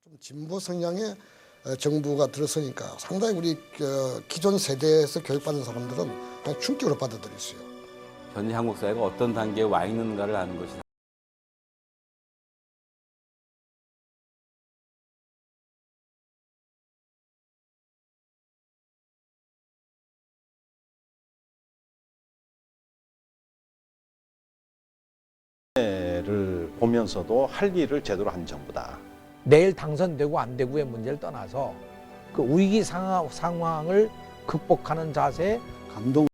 좀 진보 성향의 정부가 들어서니까 상당히 우리 기존 세대에서 교육받는 사람들은 그냥 충격으로 받아들였어요. 현재 한국 사회가 어떤 단계에 와 있는가를 아는 것이 를 보면서도 할 일을 제대로 한 정부다. 내일 당선되고 안 되고의 문제를 떠나서 그 위기 상황을 극복하는 자세, 감동.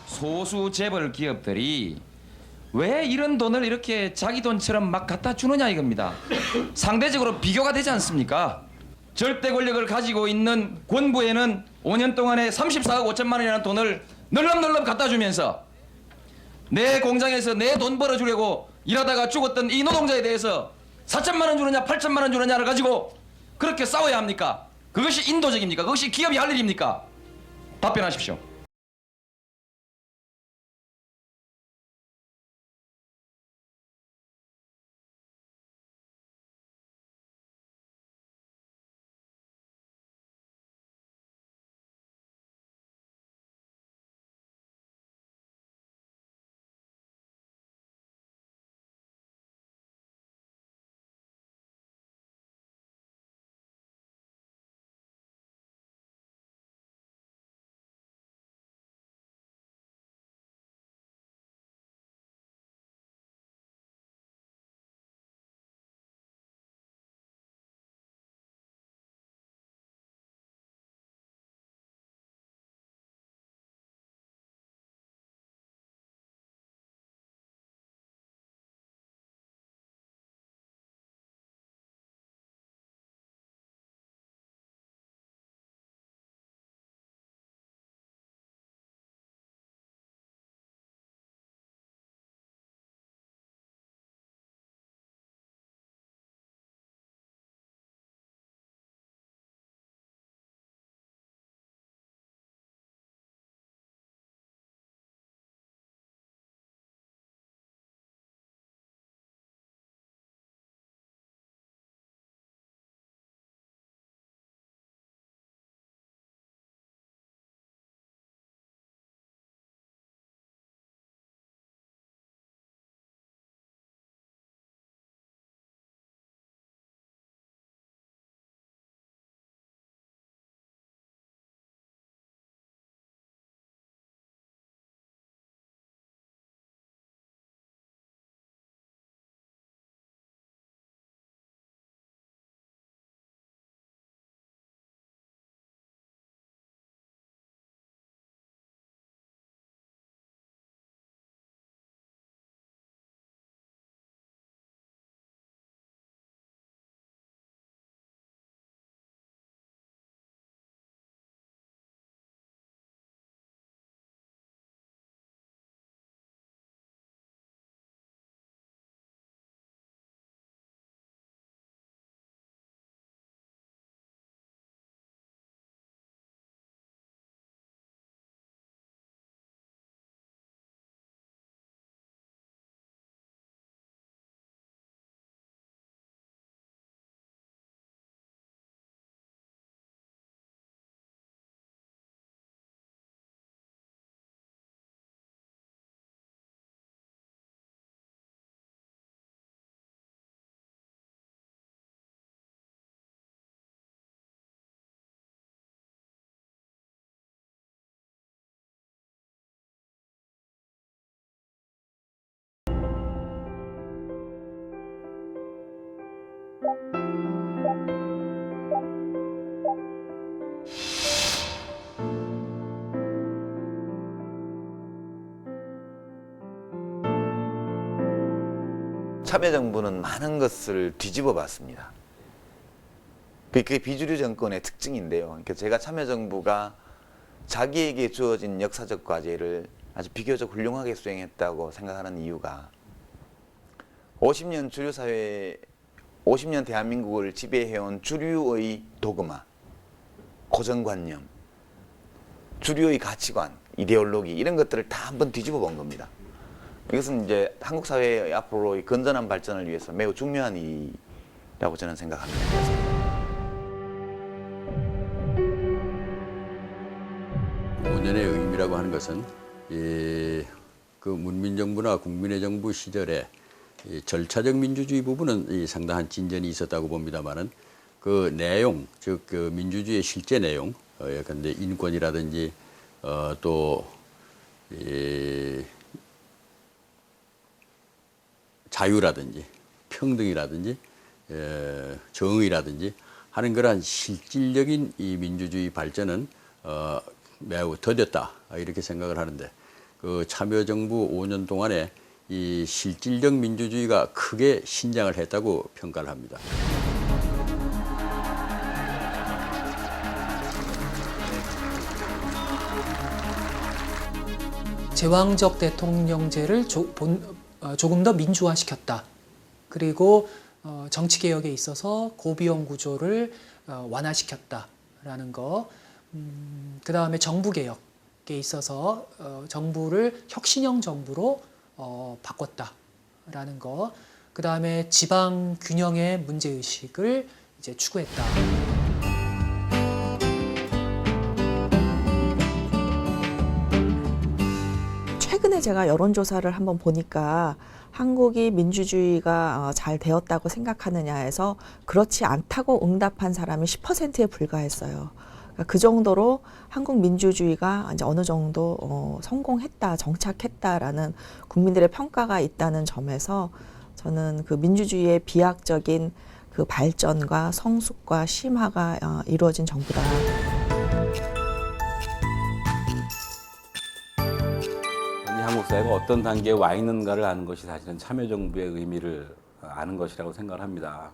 소수 재벌 기업들이 왜 이런 돈을 이렇게 자기 돈처럼 막 갖다 주느냐 이겁니다. 상대적으로 비교가 되지 않습니까? 절대 권력을 가지고 있는 권부에는 5년 동안에 34억 5천만 원이라는 돈을 널렁널렁 갖다 주면서 내 공장에서 내 돈 벌어주려고 일하다가 죽었던 이 노동자에 대해서 4천만 원 주느냐 8천만 원 주느냐를 가지고 그렇게 싸워야 합니까? 그것이 인도적입니까? 그것이 기업이 할 일입니까? 답변하십시오. 참여정부는 많은 것을 뒤집어 봤습니다. 그게 비주류 정권의 특징인데요. 그러니까 제가 참여정부가 자기에게 주어진 역사적 과제를 아주 비교적 훌륭하게 수행했다고 생각하는 이유가 50년 주류사회, 50년 대한민국을 지배해온 주류의 도그마, 고정관념, 주류의 가치관, 이데올로기 이런 것들을 다 한번 뒤집어 본 겁니다. 이것은 이제 한국 사회의 앞으로의 건전한 발전을 위해서 매우 중요한 일이라고 저는 생각합니다. 5년의 의미라고 하는 것은 그 문민정부나 국민의 정부 시절에 이 절차적 민주주의 부분은 상당한 진전이 있었다고 봅니다만은 그 내용, 즉 그 민주주의의 실제 내용, 근데 인권이라든지 또 자유라든지 평등이라든지 정의라든지 하는 그러한 실질적인 이 민주주의 발전은 매우 더뎠다 이렇게 생각을 하는데 그 참여정부 5년 동안에 이 실질적 민주주의가 크게 신장을 했다고 평가를 합니다. 제왕적 대통령제를 조금 더 민주화시켰다. 그리고 정치개혁에 있어서 고비용 구조를 완화시켰다라는 거. 그 다음에 정부개혁에 있어서 정부를 혁신형 정부로 바꿨다라는 거. 그 다음에 지방 균형의 문제의식을 이제 추구했다. 최근에 제가 여론조사를 한번 보니까 한국이 민주주의가 잘 되었다고 생각하느냐에서 그렇지 않다고 응답한 사람이 10%에 불과했어요. 그러니까 그 정도로 한국 민주주의가 이제 어느 정도 성공했다, 정착했다라는 국민들의 평가가 있다는 점에서 저는 그 민주주의의 비약적인 그 발전과 성숙과 심화가 이루어진 정부다. 한국 사회가 어떤 단계에 와 있는가를 아는 것이 사실은 참여정부의 의미를 아는 것이라고 생각을 합니다.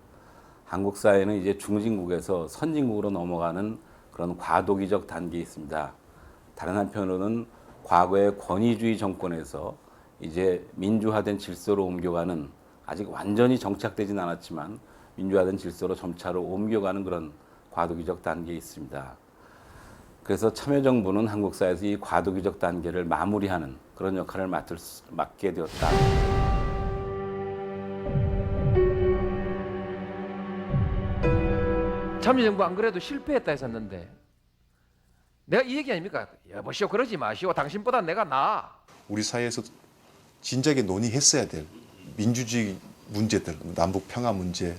한국 사회는 이제 중진국에서 선진국으로 넘어가는 그런 과도기적 단계에 있습니다. 다른 한편으로는 과거의 권위주의 정권에서 이제 민주화된 질서로 옮겨가는 아직 완전히 정착되진 않았지만 민주화된 질서로 점차로 옮겨가는 그런 과도기적 단계에 있습니다. 그래서 참여정부는 한국 사회에서 이 과도기적 단계를 마무리하는 그런 역할을 맡게 되었다. 참여정부 안 그래도 실패했다 했었는데 내가 이 얘기 아닙니까? 여보시오 그러지 마시오. 당신보다 내가 나아. 우리 사회에서 진작에 논의했어야 될 민주주의 문제들, 남북 평화 문제,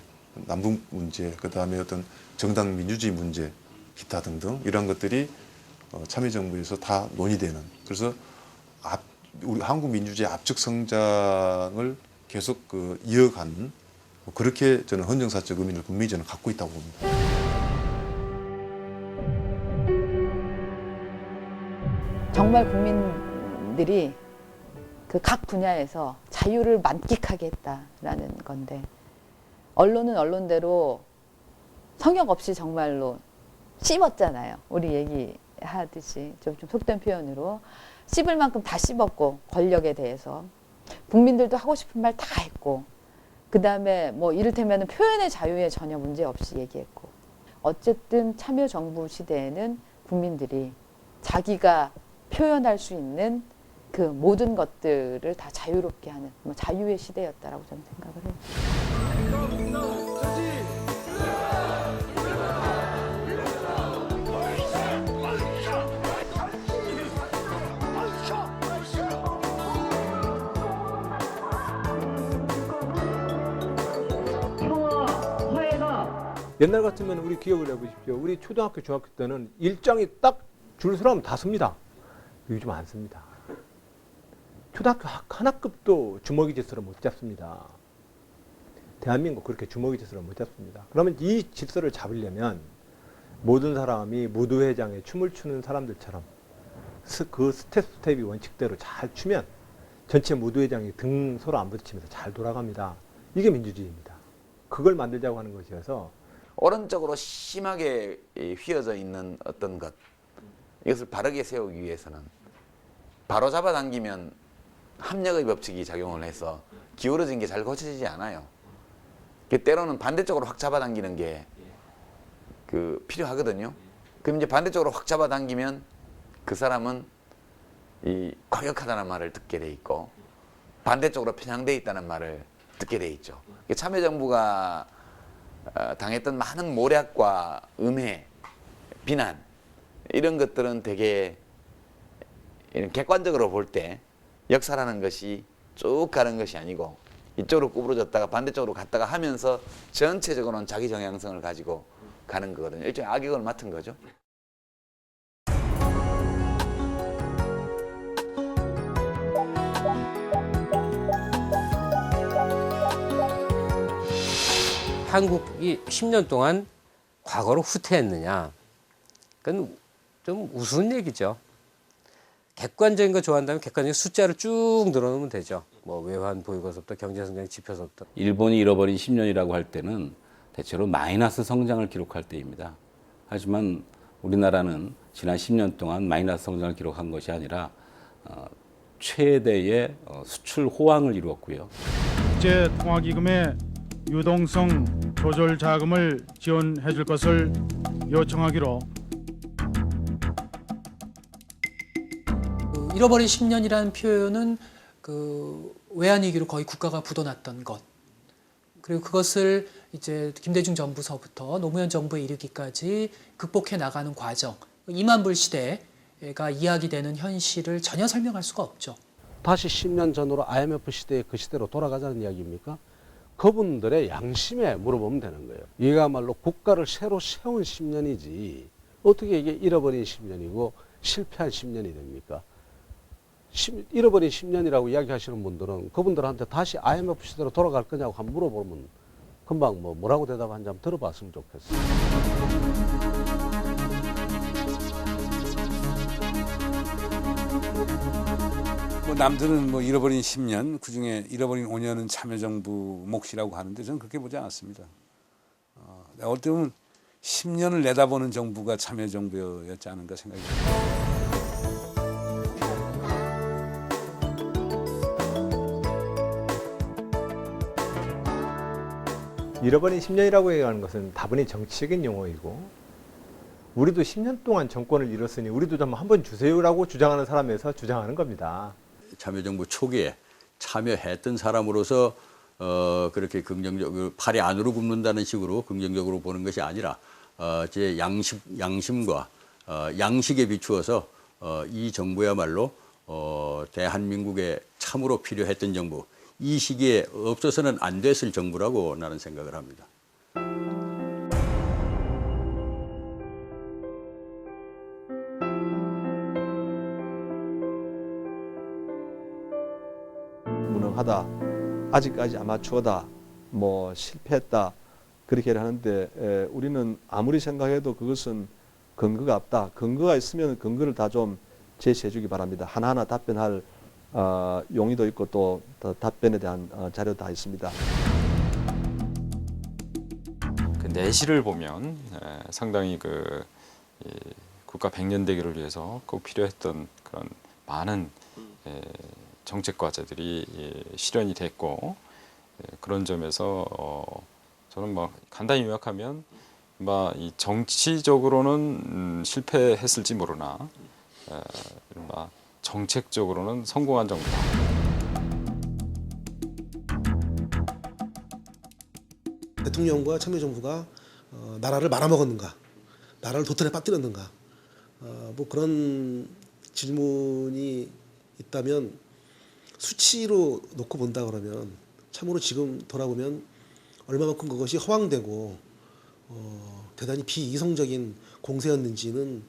남북 문제, 그다음에 어떤 정당 민주주의 문제, 기타 등등 이런 것들이 참여정부에서 다 논의되는. 그래서 우리 한국 민주주의 압축 성장을 계속 이어가는 그렇게 저는 헌정사적 의미를 분명히 저는 갖고 있다고 봅니다. 정말 국민들이 그 각 분야에서 자유를 만끽하게 했다라는 건데 언론은 언론대로 성역 없이 정말로 씹었잖아요. 우리 얘기하듯이 좀 속된 표현으로 씹을 만큼 다 씹었고 권력에 대해서 국민들도 하고 싶은 말 다 했고 그 다음에 뭐 이를테면 표현의 자유에 전혀 문제 없이 얘기했고 어쨌든 참여정부 시대에는 국민들이 자기가 표현할 수 있는 그 모든 것들을 다 자유롭게 하는 자유의 시대였다라고 저는 생각을 해요. 옛날 같으면 우리 기억을 해보십시오. 우리 초등학교, 중학교 때는 일장이 딱 줄 서라면 다 씁니다. 요즘 안 씁니다. 초등학교 하나급도 주먹이 질서를 못 잡습니다. 대한민국 그렇게 주먹이 질서를 못 잡습니다. 그러면 이 질서를 잡으려면 모든 사람이 무도회장에 춤을 추는 사람들처럼 그 스텝이 원칙대로 잘 추면 전체 무도회장이 등 서로 안 부딪히면서 잘 돌아갑니다. 이게 민주주의입니다. 그걸 만들자고 하는 것이어서 오른쪽으로 심하게 휘어져 있는 어떤 것, 이것을 바르게 세우기 위해서는 바로 잡아당기면 합력의 법칙이 작용을 해서 기울어진 게 잘 고쳐지지 않아요. 때로는 반대쪽으로 확 잡아당기는 게 필요하거든요. 그럼 이제 반대쪽으로 확 잡아당기면 그 사람은 이 과격하다는 말을 듣게 돼 있고 반대쪽으로 편향돼 있다는 말을 듣게 돼 있죠. 참여정부가 당했던 많은 모략과 음해, 비난 이런 것들은 되게 이런 객관적으로 볼 때 역사라는 것이 쭉 가는 것이 아니고 이쪽으로 구부러졌다가 반대쪽으로 갔다가 하면서 전체적으로는 자기 정향성을 가지고 가는 거거든요. 일종의 악역을 맡은 거죠. 한국이 10년 동안 과거로 후퇴했느냐? 그건 좀 우스운 얘기죠. 객관적인 거 좋아한다면 객관적인 숫자를 쭉 늘어놓으면 되죠. 뭐 외환 보유고서부터 경제성장 지표서부터. 일본이 잃어버린 10년이라고 할 때는 대체로 마이너스 성장을 기록할 때입니다. 하지만 우리나라는 지난 10년 동안 마이너스 성장을 기록한 것이 아니라 최대의 수출 호황을 이루었고요. 국제통화기금의 유동성 조절 자금을 지원해 줄 것을 요청하기로. 잃어버린 10년이라는 표현은 외환위기로 거의 국가가 부도났던 것, 그리고 그것을 이제 김대중 정부서부터 노무현 정부에 이르기까지 극복해 나가는 과정, 이만불 시대가 이야기되는 현실을 전혀 설명할 수가 없죠. 다시 10년 전으로 IMF 시대의 그 시대로 돌아가자는 이야기입니까? 그분들의 양심에 물어보면 되는 거예요. 이거야말로 국가를 새로 세운 10년이지 어떻게 이게 잃어버린 10년이고 실패한 10년이 됩니까? 잃어버린 10년이라고 이야기하시는 분들은 그분들한테 다시 IMF 시대로 돌아갈 거냐고 한번 물어보면 금방 뭐라고 대답하는지 한번 들어봤으면 좋겠어요. 남들은 잃어버린 10년, 그중에 잃어버린 5년은 참여정부 몫이라고 하는데 저는 그렇게 보지 않았습니다. 어떨 때 보면 10년을 내다보는 정부가 참여정부였지 않은가 생각이 듭니다. 잃어버린 10년이라고 얘기하는 것은 다분히 정치적인 용어이고, 우리도 10년 동안 정권을 잃었으니 우리도 좀 한번 주세요라고 주장하는 사람에서 주장하는 겁니다. 참여정부 초기에 참여했던 사람으로서 그렇게 긍정적으로 팔이 안으로 굽는다는 식으로 긍정적으로 보는 것이 아니라 제 양심과 양식에 비추어서 이 정부야말로 대한민국에 참으로 필요했던 정부, 이 시기에 없어서는 안 됐을 정부라고 나는 생각을 합니다. 무능하다, 아직까지 아마추어다, 실패했다 그렇게 하는데 우리는 아무리 생각해도 그것은 근거가 없다. 근거가 있으면 근거를 다 좀 제시해 주기 바랍니다. 하나하나 답변할 용의도 있고 또 답변에 대한 자료도 다 있습니다. 그 내실을 보면 상당히 국가 백년대계를 위해서 꼭 필요했던 그런 많은 정책 과제들이 실현이 됐고, 그런 점에서 저는 간단히 요약하면 이 정치적으로는 실패했을지 모르나 정책적으로는 성공한 정부다. 대통령과 참여정부가 나라를 말아먹었는가, 나라를 도탄에 빠뜨렸는가, 그런 질문이 있다면 수치로 놓고 본다 그러면 참으로 지금 돌아보면 얼마만큼 그것이 허황되고 대단히 비이성적인 공세였는지는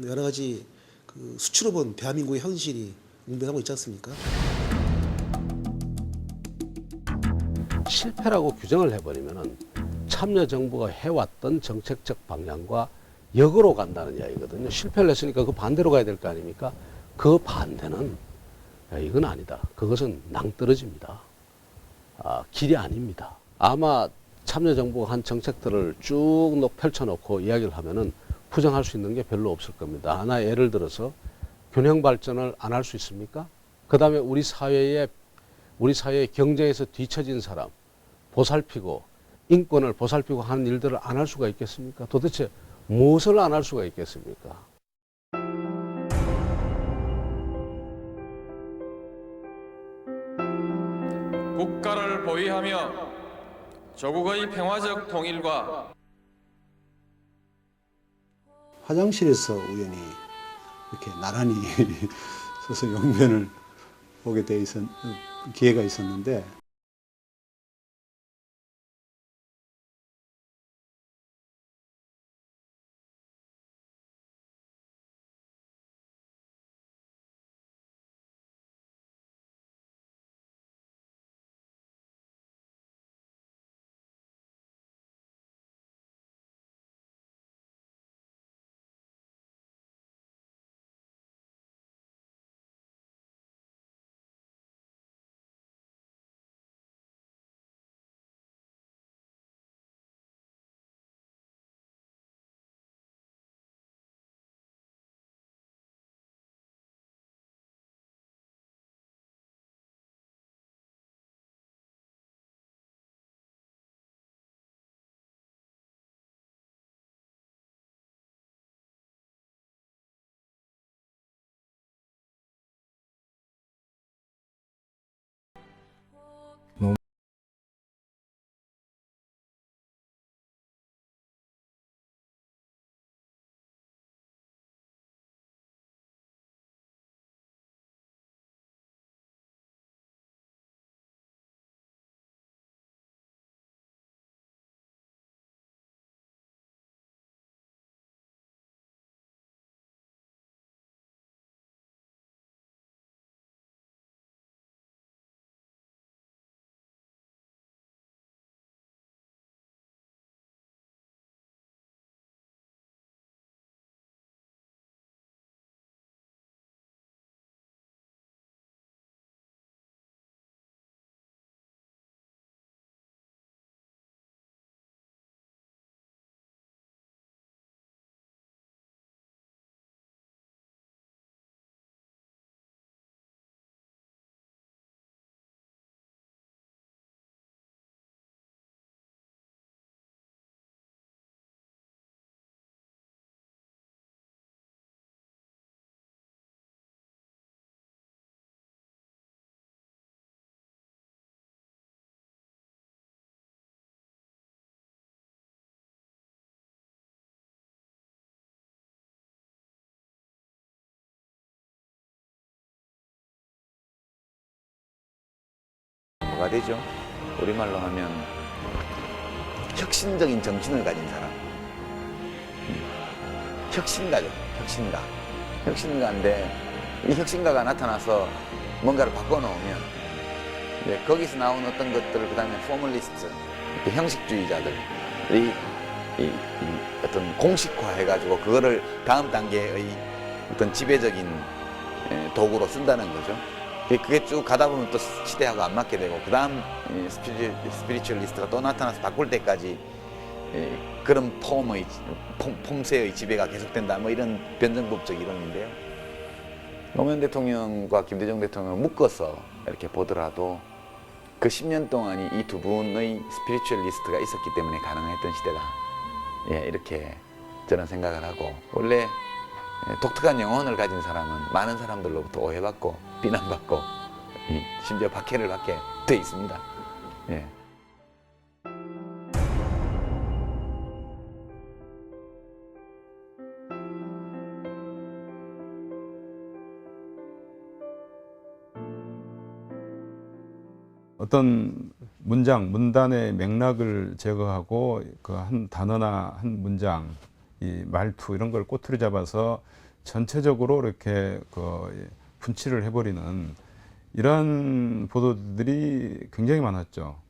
여러 가지 수치로 본 대한민국의 현실이 웅변하고 있지 않습니까? 실패라고 규정을 해버리면은 참여정부가 해왔던 정책적 방향과 역으로 간다는 이야기거든요. 실패를 했으니까 그 반대로 가야 될 거 아닙니까? 그 반대는 이건 아니다. 그것은 낭떠러지입니다. 길이 아닙니다. 아마 참여정부가 한 정책들을 쭉 펼쳐놓고 이야기를 하면은 부정할 수 있는 게 별로 없을 겁니다. 하나 예를 들어서 균형 발전을 안 할 수 있습니까? 그 다음에 우리 사회의 경제에서 뒤처진 사람 보살피고 인권을 보살피고 하는 일들을 안 할 수가 있겠습니까? 도대체 무엇을 안 할 수가 있겠습니까? 국가를 보위하며 조국의 평화적 통일과 화장실에서 우연히 이렇게 나란히 서서 용변을 보게 돼 기회가 있었는데 뭐가 되죠? 우리말로 하면 혁신적인 정신을 가진 사람. 혁신가죠. 혁신가. 혁신가인데 이 혁신가가 나타나서 뭔가를 바꿔놓으면 이제 거기서 나온 어떤 것들을 그 다음에 포멀리스트, 형식주의자들이 이 어떤 공식화해가지고 그거를 다음 단계의 어떤 지배적인 도구로 쓴다는 거죠. 그게 쭉 가다 보면 또 시대하고 안 맞게 되고 그 다음 스피리추얼리스트가 또 나타나서 바꿀 때까지 그런 폼새의 지배가 계속된다, 뭐 이런 변증법적 이론인데요. 노무현 대통령과 김대중 대통령을 묶어서 이렇게 보더라도 그 10년 동안이 이 두 분의 스피리추얼리스트가 있었기 때문에 가능했던 시대다. 예, 이렇게 저는 생각을 하고, 원래 독특한 영혼을 가진 사람은 많은 사람들로부터 오해받고 비난받고 심지어 박해를 받게 돼 있습니다. 예. 어떤 문장, 문단의 맥락을 제거하고 그 한 단어나 한 문장, 이 말투 이런 걸 꼬투리 잡아서 전체적으로 이렇게 그 분치를 해버리는 이런 보도들이 굉장히 많았죠.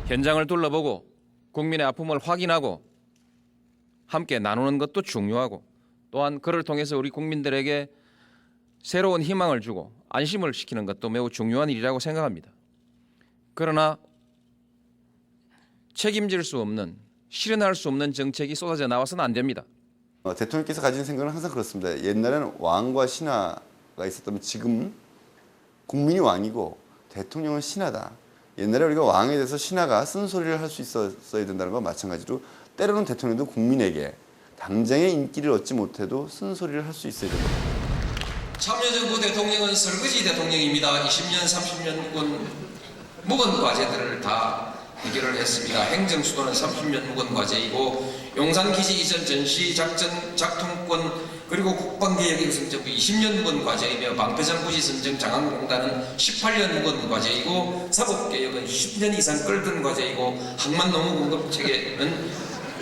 현장을 둘러보고 국민의 아픔을 확인하고 함께 나누는 것도 중요하고, 또한 그를 통해서 우리 국민들에게 새로운 희망을 주고 안심을 시키는 것도 매우 중요한 일이라고 생각합니다. 그러나 책임질 수 없는, 실현할 수 없는 정책이 쏟아져 나와서는 안 됩니다. 대통령께서 가진 생각은 항상 그렇습니다. 옛날에는 왕과 신하가 있었다면 지금 국민이 왕이고 대통령은 신하다. 옛날에 우리가 왕에 대해서 신하가 쓴소리를 할 수 있었어야 된다는 건 마찬가지로 때로는 대통령도 국민에게 당장의 인기를 얻지 못해도 쓴소리를 할 수 있어야 된다. 참여정부 대통령은 설거지 대통령입니다. 20년, 30년 묵은 과제들을 다 해결을 했습니다. 행정 수도는 30년 묵은 과제이고 용산기지 이전 전시 작전 작통권 그리고 국방개혁 육성정부 20년 묵은 과제이며 방패장부지 선정 장항공단은 18년 묵은 과제이고 사법개혁은 10년 이상 끌던 과제이고 항만 노무 공급 체계는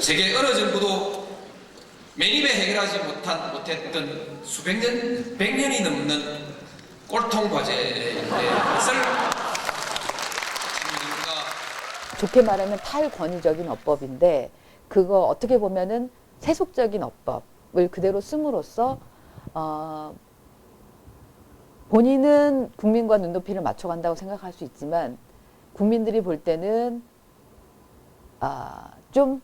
세계 어느 정부도 매입에 해결하지 못했던 수백 년, 100년이 넘는 꼴통 과제의 것을 좋게 말하면 탈권위적인 어법인데 그거 어떻게 보면은 세속적인 어법을 그대로 씀으로써 본인은 국민과 눈높이를 맞춰간다고 생각할 수 있지만 국민들이 볼 때는 좀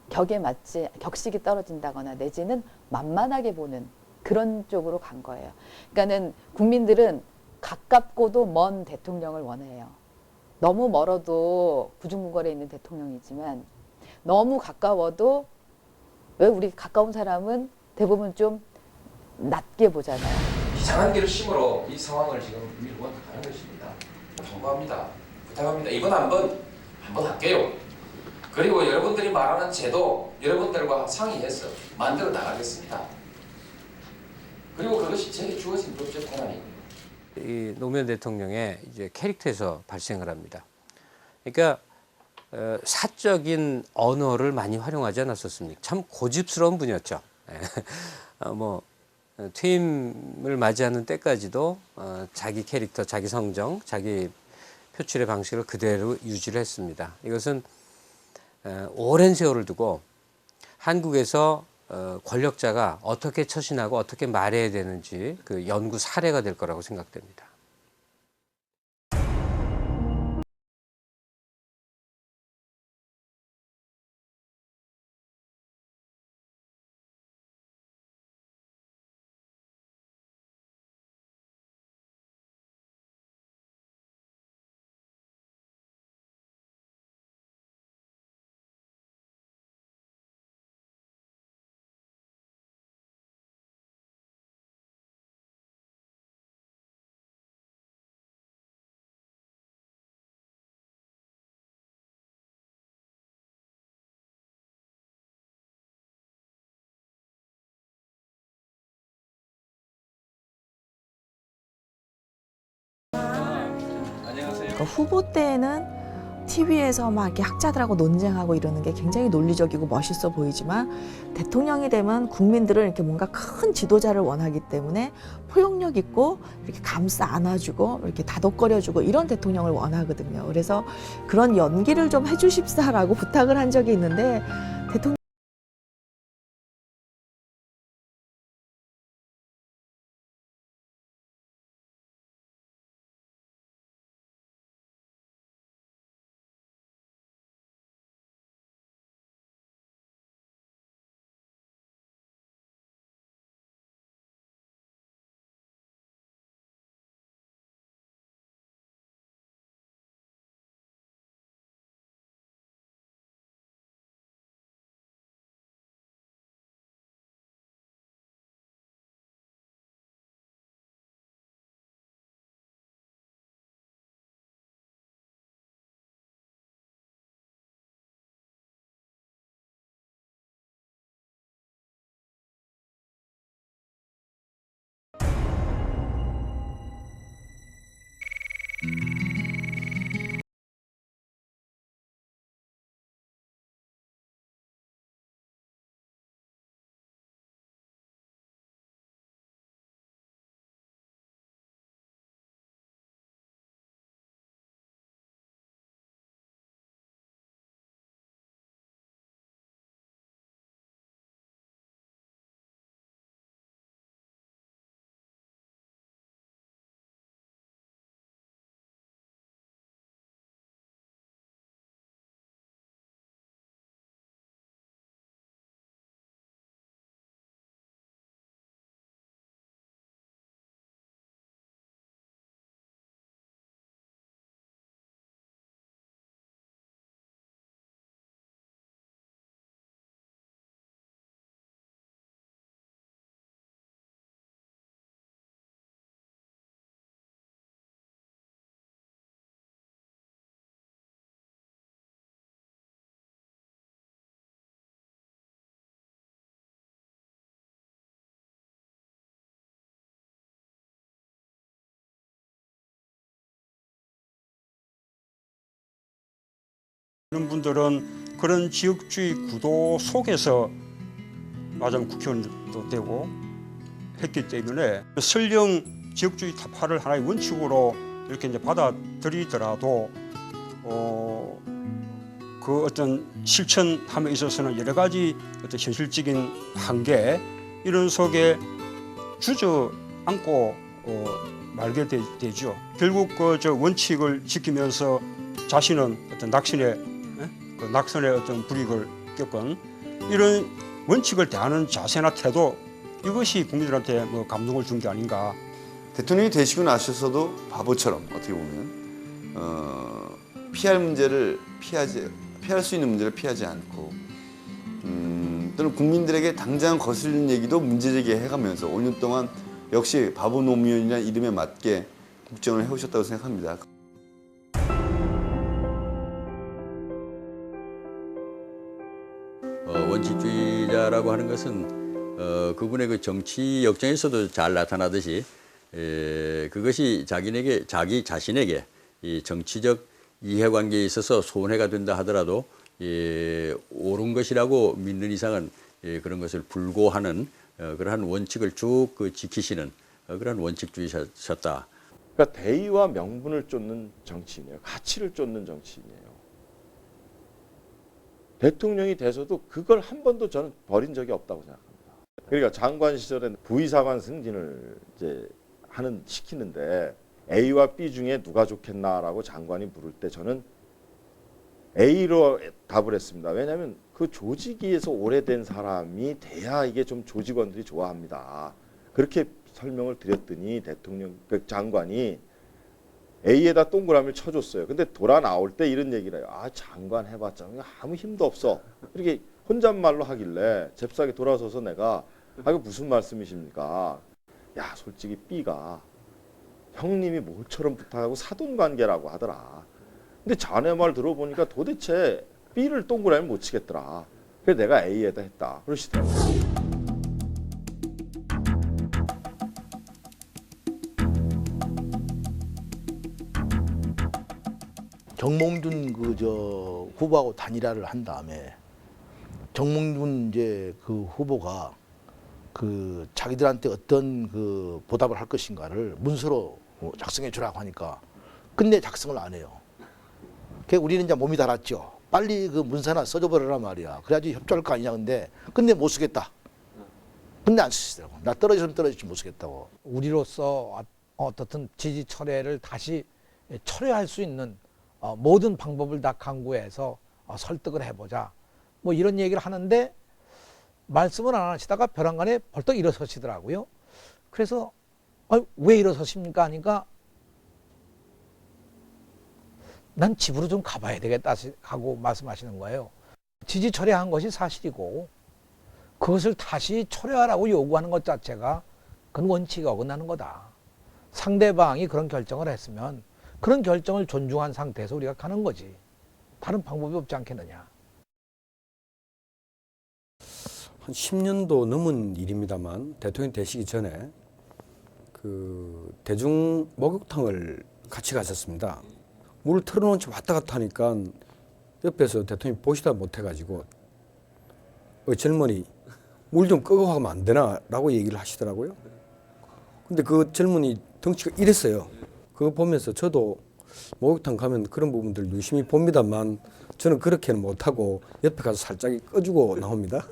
격에 맞지 격식이 떨어진다거나 내지는 만만하게 보는 그런 쪽으로 간 거예요. 그러니까는 국민들은 가깝고도 먼 대통령을 원해요. 너무 멀어도 구중궁궐에 있는 대통령이지만 너무 가까워도 왜 우리 가까운 사람은 대부분 좀 낮게 보잖아요. 이상한 길을 심으로 이 상황을 지금 밀고 가는 것입니다. 통보합니다. 부탁합니다. 이번 한번 할게요. 그리고 여러분들이 말하는 제도 여러분들과 상의해서 만들어 나가겠습니다. 그리고 그것이 제게 주어진 법적 권한입니다. 이 노무현 대통령의 이제 캐릭터에서 발생을 합니다. 그러니까 사적인 언어를 많이 활용하지 않았었습니까? 참 고집스러운 분이었죠. 퇴임을 맞이하는 때까지도 자기 캐릭터, 자기 성정, 자기 표출의 방식을 그대로 유지를 했습니다. 이것은 오랜 세월을 두고 한국에서 권력자가 어떻게 처신하고 어떻게 말해야 되는지 그 연구 사례가 될 거라고 생각됩니다. 그러니까 후보 때는 TV에서 막 이렇게 학자들하고 논쟁하고 이러는 게 굉장히 논리적이고 멋있어 보이지만 대통령이 되면 국민들은 이렇게 뭔가 큰 지도자를 원하기 때문에 포용력 있고 이렇게 감싸 안아주고 이렇게 다독거려주고 이런 대통령을 원하거든요. 그래서 그런 연기를 좀 해주십사라고 부탁을 한 적이 있는데 대통령 이런 분들은 그런 지역주의 구도 속에서 말하자면 국회의원도 되고 했기 때문에 설령 지역주의 타파를 하나의 원칙으로 이렇게 이제 받아들이더라도 그 어떤 실천함에 있어서는 여러 가지 어떤 현실적인 한계 이런 속에 주저앉고 말게 되죠. 결국 그 저 원칙을 지키면서 자신은 어떤 낙선의 어떤 불이익을 겪은 이런 원칙을 대하는 자세나 태도 이것이 국민들한테 뭐 감동을 준 게 아닌가. 대통령이 되시고 나셔서도 바보처럼 어떻게 보면 피할 수 있는 문제를 피하지 않고 또는 국민들에게 당장 거슬리는 얘기도 문제제기해 가면서 5년 동안 역시 바보 노무현이라는 이름에 맞게 국정을 해오셨다고 생각합니다. 원칙주의자라고 하는 것은 그분의 그 정치 역정에서도 잘 나타나듯이 그것이 자기 자신에게 이 정치적 이해관계에 있어서 손해가 된다 하더라도 옳은 것이라고 믿는 이상은 그런 것을 불고하는 그러한 원칙을 쭉 지키시는 그러한 원칙주의셨다. 그러니까 대의와 명분을 쫓는 정치인이에요. 가치를 쫓는 정치인이에요. 대통령이 돼서도 그걸 한 번도 저는 버린 적이 없다고 생각합니다. 그러니까 장관 시절에 부의사관 승진을 이제 시키는데 A와 B 중에 누가 좋겠나라고 장관이 물을 때 저는 A로 답을 했습니다. 왜냐하면 그 조직위에서 오래된 사람이 돼야 이게 좀 조직원들이 좋아합니다. 그렇게 설명을 드렸더니 장관이 A에다 동그라미를 쳐줬어요. 근데 돌아 나올 때 이런 얘기를 해요. 장관 해봤자 아무 힘도 없어. 이렇게 혼잣말로 하길래 잽싸게 돌아서서 내가 이거 무슨 말씀이십니까? 야, 솔직히 B가 형님이 모처럼 부탁하고 사돈관계라고 하더라. 근데 자네 말 들어보니까 도대체 B를 동그라미 못 치겠더라. 그래서 내가 A에다 했다. 그러시더라고요. 정몽준 후보하고 단일화를 한 다음에 정몽준 그 후보가 자기들한테 어떤 보답을 할 것인가를 문서로 작성해 주라고 하니까 근데 작성을 안 해요. 그러니까 우리는 이제 몸이 달았죠. 빨리 그 문서나 써줘버리란 말이야. 그래야지 협조할 거 아니냐. 근데 못 쓰겠다. 근데 안 쓰시더라고. 나 떨어지면 떨어지지 못 쓰겠다고. 우리로서 어떻든 지지 철회를 다시 철회할 수 있는 모든 방법을 다 강구해서 설득을 해보자. 뭐 이런 얘기를 하는데 말씀을 안 하시다가 벼랑간에 벌떡 일어서시더라고요. 그래서 왜 일어서십니까? 하니까 난 집으로 좀 가봐야 되겠다 하고 말씀하시는 거예요. 지지 철회한 것이 사실이고 그것을 다시 철회하라고 요구하는 것 자체가 그건 원칙에 어긋나는 거다. 상대방이 그런 결정을 했으면 그런 결정을 존중한 상태에서 우리가 가는 거지. 다른 방법이 없지 않겠느냐. 한 10년도 넘은 일입니다만 대통령 되시기 전에 대중 목욕탕을 같이 가셨습니다. 물을 틀어놓은 채 왔다 갔다 하니까 옆에서 대통령이 보시다 못해가지고 젊은이 물 좀 끄고 하면 안 되나 라고 얘기를 하시더라고요. 근데 그 젊은이 덩치가 이랬어요. 그거 보면서 저도 목욕탕 가면 그런 부분들 유심히 봅니다만 저는 그렇게는 못하고 옆에 가서 살짝 꺼주고 나옵니다.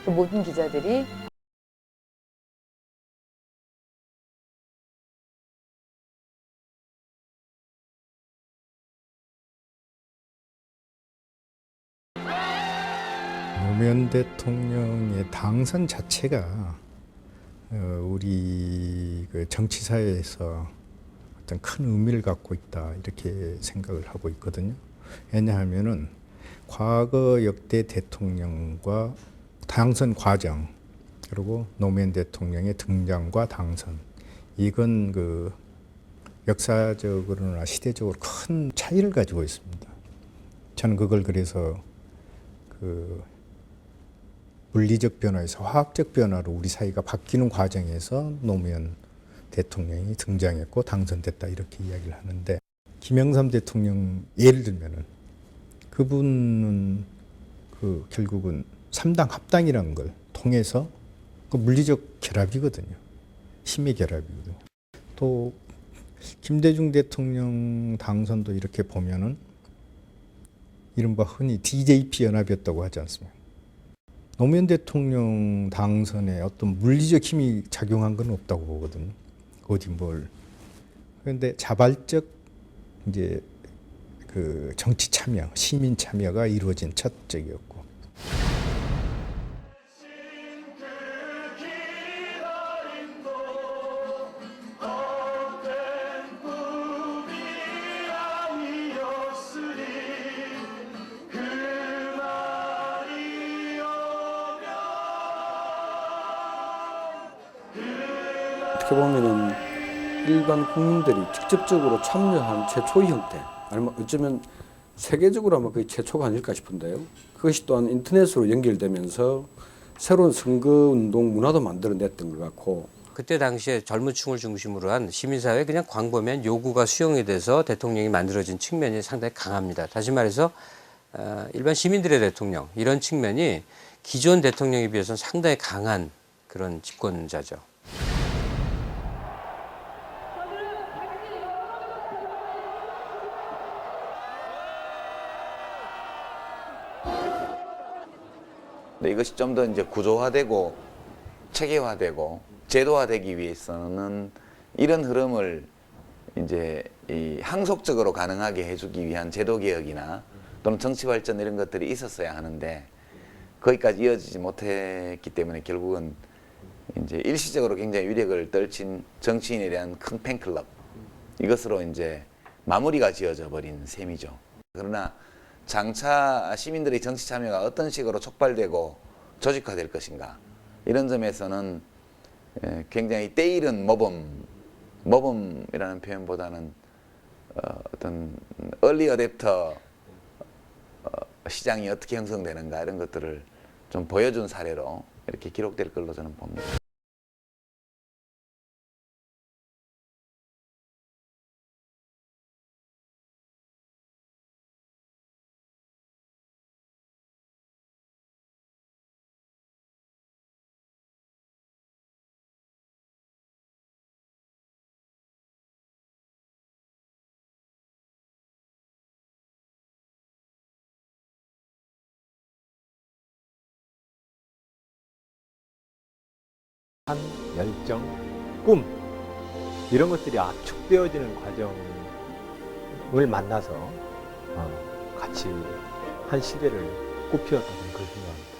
그 모든 기자들이 노무현 대통령의 당선 자체가 우리 그 정치사회에서 어떤 큰 의미를 갖고 있다 이렇게 생각을 하고 있거든요. 왜냐하면은 과거 역대 대통령과 당선 과정 그리고 노무현 대통령의 등장과 당선 이건 그 역사적으로나 시대적으로 큰 차이를 가지고 있습니다. 저는 그걸 그래서 그 물리적 변화에서 화학적 변화로 우리 사회가 바뀌는 과정에서 노무현 대통령이 등장했고 당선됐다 이렇게 이야기를 하는데 김영삼 대통령 예를 들면은 그분은 그 결국은 3당 합당이라는 걸 통해서 그 물리적 결합이거든요. 힘의 결합이거든요. 또 김대중 대통령 당선도 이렇게 보면은 이른바 흔히 DJP 연합이었다고 하지 않습니까? 노무현 대통령 당선에 어떤 물리적 힘이 작용한 건 없다고 보거든요. 어디 뭘. 그런데 자발적 이제 그 정치 참여, 시민 참여가 이루어진 첫 적이었고. 어떻게 보면은 일반 국민들이 직접적으로 참여한 최초의 형태, 아니면 어쩌면 세계적으로 아마 거의 최초가 아닐까 싶은데요. 그것이 또한 인터넷으로 연결되면서 새로운 선거운동 문화도 만들어냈던 것 같고. 그때 당시에 젊은 층을 중심으로 한 시민사회 그냥 광범위한 요구가 수용이 돼서 대통령이 만들어진 측면이 상당히 강합니다. 다시 말해서 일반 시민들의 대통령 이런 측면이 기존 대통령에 비해서는 상당히 강한 그런 집권자죠. 근데 이것이 좀 더 이제 구조화되고 체계화되고 제도화되기 위해서는 이런 흐름을 이제 이 항속적으로 가능하게 해주기 위한 제도 개혁이나 또는 정치 발전 이런 것들이 있었어야 하는데 거기까지 이어지지 못했기 때문에 결국은 이제 일시적으로 굉장히 위력을 떨친 정치인에 대한 큰 팬클럽 이것으로 이제 마무리가 지어져 버린 셈이죠. 그러나 장차 시민들의 정치 참여가 어떤 식으로 촉발되고 조직화될 것인가 이런 점에서는 굉장히 때이른 모범이라는 표현보다는 어떤 얼리 어댑터 시장이 어떻게 형성되는가 이런 것들을 좀 보여준 사례로 이렇게 기록될 걸로 저는 봅니다. 한 열정, 꿈 이런 것들이 압축되어지는 과정을 만나서 같이 한 시대를 꽃피웠다는 그런 생각합니다.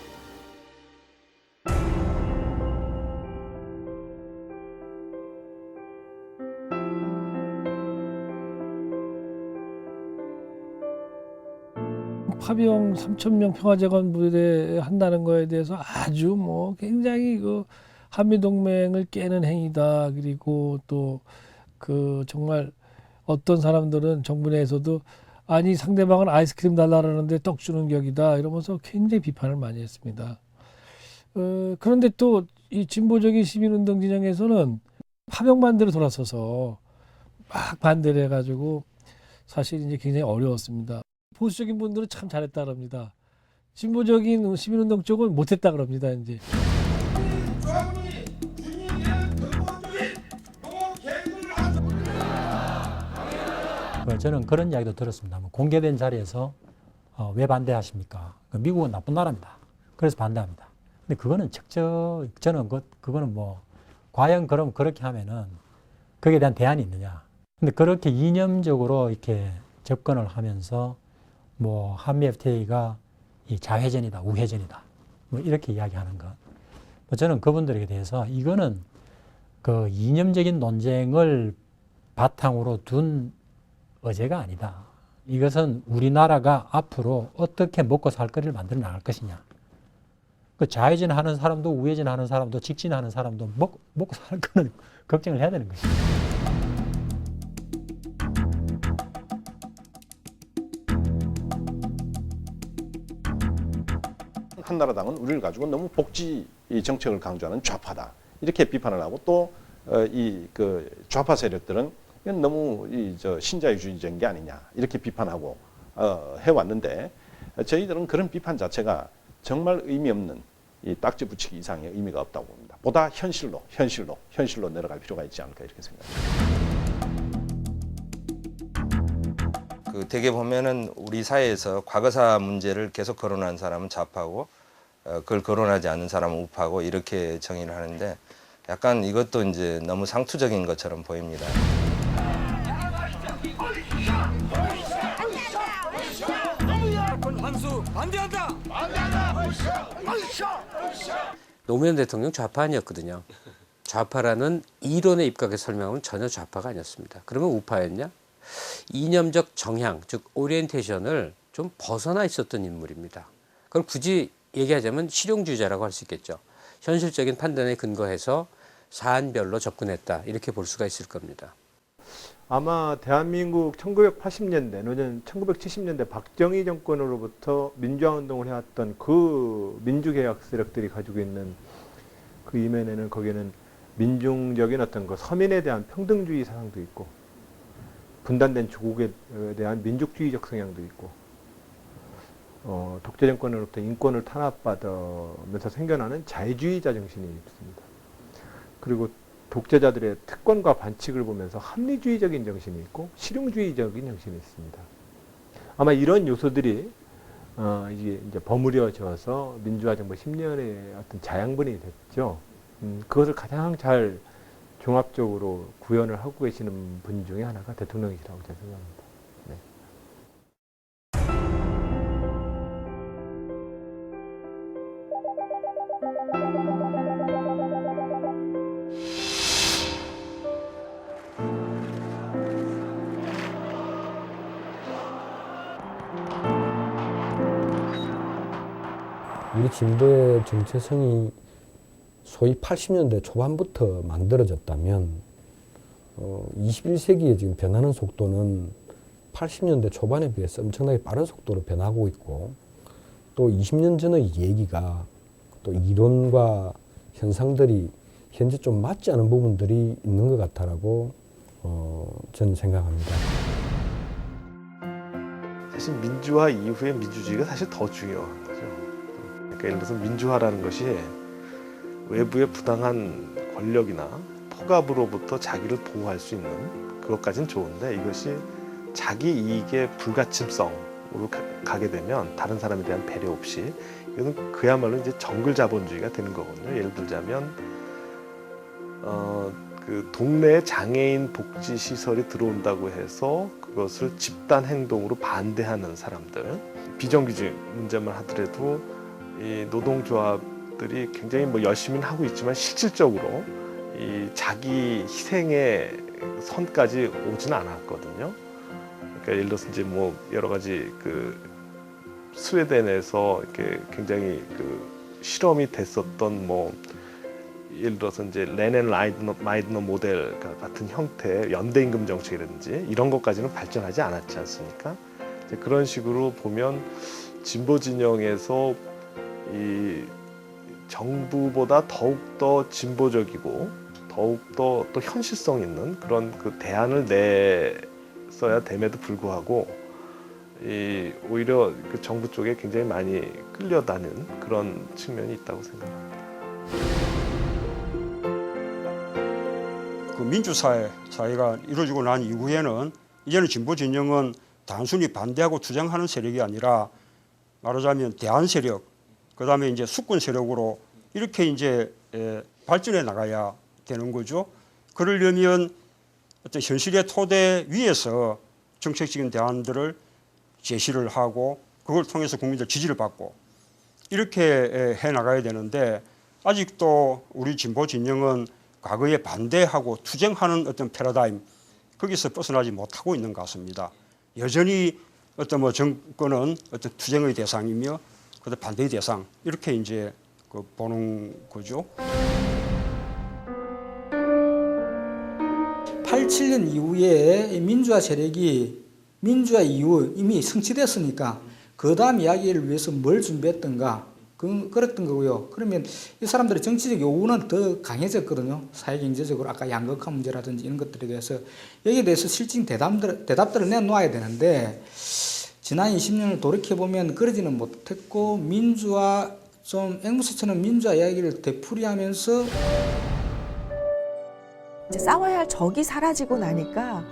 파병 3,000명 평화재건 부대 한다는 거에 대해서 아주 뭐 굉장히 그 한미동맹을 깨는 행위다. 그리고 또 그 정말 어떤 사람들은 정부 내에서도 아니 상대방은 아이스크림 달라라는데 떡 주는 격이다 이러면서 굉장히 비판을 많이 했습니다. 그런데 또 이 진보적인 시민운동 진영에서는 파병 반대로 돌아서서 막 반대를 해가지고 사실 이제 굉장히 어려웠습니다. 보수적인 분들은 참 잘했다 그럽니다. 진보적인 시민운동 쪽은 못했다 그럽니다. 이제. 저는 그런 이야기도 들었습니다. 공개된 자리에서 왜 반대하십니까? 미국은 나쁜 나라입니다. 그래서 반대합니다. 근데 그거는 저는 그거는 뭐 과연 그럼 그렇게 하면은 거기에 대한 대안이 있느냐. 근데 그렇게 이념적으로 이렇게 접근을 하면서 뭐 한미 FTA가 이 자회전이다, 우회전이다, 뭐 이렇게 이야기하는 것. 뭐 저는 그분들에 대해서 이거는 그 이념적인 논쟁을 바탕으로 둔 의제가 아니다. 이것은 우리나라가 앞으로 어떻게 먹고 살 거리를 만들어 나갈 것이냐. 그 좌회전하는 사람도 우회전하는 사람도 직진하는 사람도 먹고 살 거는 걱정을 해야 되는 것이죠. 한나라당은 우리를 가지고 너무 복지 정책을 강조하는 좌파다 이렇게 비판을 하고 또 이 그 좌파 세력들은 이건 너무 신자유주의적인 게 아니냐 이렇게 비판하고 해왔는데 저희들은 그런 비판 자체가 정말 의미 없는 이 딱지 붙이기 이상의 의미가 없다고 봅니다. 보다 현실로 내려갈 필요가 있지 않을까 이렇게 생각합니다. 그 되게 보면은 우리 사회에서 과거사 문제를 계속 거론하는 사람은 좌파고 그걸 거론하지 않는 사람은 우파고 이렇게 정의를 하는데 약간 이것도 이제 너무 상투적인 것처럼 보입니다. 노무현 대통령 좌파 아니었거든요. 좌파라는 이론에 입각해 설명은 전혀 좌파가 아니었습니다. 그러면 우파였냐? 이념적 정향, 즉 오리엔테이션을 좀 벗어나 있었던 인물입니다. 그걸 굳이 얘기하자면 실용주의자라고 할 수 있겠죠. 현실적인 판단에 근거해서 사안별로 접근했다 이렇게 볼 수가 있을 겁니다. 아마 대한민국 1980년대 내년 1970년대 박정희 정권으로부터 민주화운동을 해왔던 그 민주개혁 세력들이 가지고 있는 그 이면에는 거기에는 민중적인 어떤 그 서민에 대한 평등주의 사상도 있고 분단된 조국에 대한 민족주의적 성향도 있고 독재 정권으로부터 인권을 탄압받으면서 생겨나는 자유주의자 정신이 있습니다. 그리고 독재자들의 특권과 반칙을 보면서 합리주의적인 정신이 있고 실용주의적인 정신이 있습니다. 아마 이런 요소들이 이게 이제 버무려져서 민주화 정부 10년의 어떤 자양분이 됐죠. 그것을 가장 잘 종합적으로 구현을 하고 계시는 분 중에 하나가 대통령이시라고 제가 생각합니다. 네. 우리 진보의 정체성이 소위 80년대 초반부터 만들어졌다면 21세기에 지금 변하는 속도는 80년대 초반에 비해서 엄청나게 빠른 속도로 변하고 있고 또 20년 전의 얘기가 또 이론과 현상들이 현재 좀 맞지 않은 부분들이 있는 것 같다라고 저는 생각합니다. 사실 민주화 이후의 민주주의가 사실 더 중요한 거죠. 그러니까 예를 들어서 민주화라는 것이 외부의 부당한 권력이나 폭압으로부터 자기를 보호할 수 있는 그것까지는 좋은데 이것이 자기 이익의 불가침성으로 가게 되면 다른 사람에 대한 배려 없이 이것은 그야말로 이제 정글 자본주의가 되는 거거든요. 예를 들자면 그 동네에 장애인 복지 시설이 들어온다고 해서 그것을 집단 행동으로 반대하는 사람들, 비정규직 문제만 하더라도 이 노동조합들이 굉장히 뭐 열심히 하고 있지만 실질적으로 이 자기 희생의 선까지 오지는 않았거든요. 그러니까 예를 들어서 이제 뭐 여러 가지 그 스웨덴에서 이렇게 굉장히 그 실험이 됐었던 뭐 예를 들어서 이제 레넨 라이드너 모델 같은 형태의 연대임금 정책이라든지 이런 것까지는 발전하지 않았지 않습니까? 이제 그런 식으로 보면 진보 진영에서 이 정부보다 더욱더 진보적이고 더욱더 또 현실성 있는 그런 그 대안을 냈어야 됨에도 불구하고 이 오히려 그 정부 쪽에 굉장히 많이 끌려다니는 그런 측면이 있다고 생각합니다. 그 민주사회가 이루어지고 난 이후에는 이제는 진보 진영은 단순히 반대하고 주장하는 세력이 아니라 말하자면 대안 세력, 그다음에 이제 수권 세력으로 이렇게 이제 발전해 나가야 되는 거죠. 그러려면 어떤 현실의 토대 위에서 정책적인 대안들을 제시를 하고 그걸 통해서 국민들 지지를 받고 이렇게 해 나가야 되는데 아직도 우리 진보 진영은 과거에 반대하고 투쟁하는 어떤 패러다임 거기서 벗어나지 못하고 있는 것 같습니다. 여전히 어떤 뭐 정권은 어떤 투쟁의 대상이며 그 반대의 대상 이렇게 이제 보는 거죠. 87년 이후에 민주화 세력이 민주화 이후 이미 성취됐으니까 그 다음 이야기를 위해서 뭘 준비했던가 그랬던 거고요. 그러면 이 사람들의 정치적 요구는 더 강해졌거든요. 사회경제적으로 아까 양극화 문제라든지 이런 것들에 대해서 여기에 대해서 실질 대답들을 내놓아야 되는데 지난 20년을 돌이켜보면 그러지는 못했고 민주화 좀 앵무새처럼 민주화 이야기를 되풀이하면서 이제 싸워야 할 적이 사라지고 나니까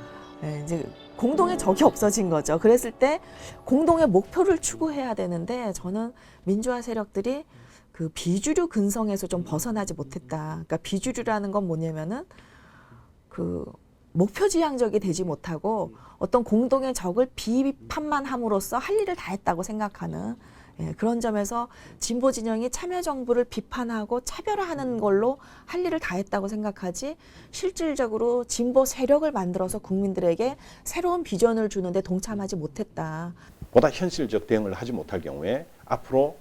이제 공동의 적이 없어진 거죠. 그랬을 때 공동의 목표를 추구해야 되는데 저는 민주화 세력들이 그 비주류 근성에서 좀 벗어나지 못했다. 그러니까 비주류라는 건 뭐냐면은 그 목표 지향적이 되지 못하고 어떤 공동의 적을 비판만 함으로써 할 일을 다 했다고 생각하는 그런 점에서 진보 진영이 참여정부를 비판하고 차별화하는 걸로 할 일을 다 했다고 생각하지 실질적으로 진보 세력을 만들어서 국민들에게 새로운 비전을 주는데 동참하지 못했다. 보다 현실적 대응을 하지 못할 경우에 앞으로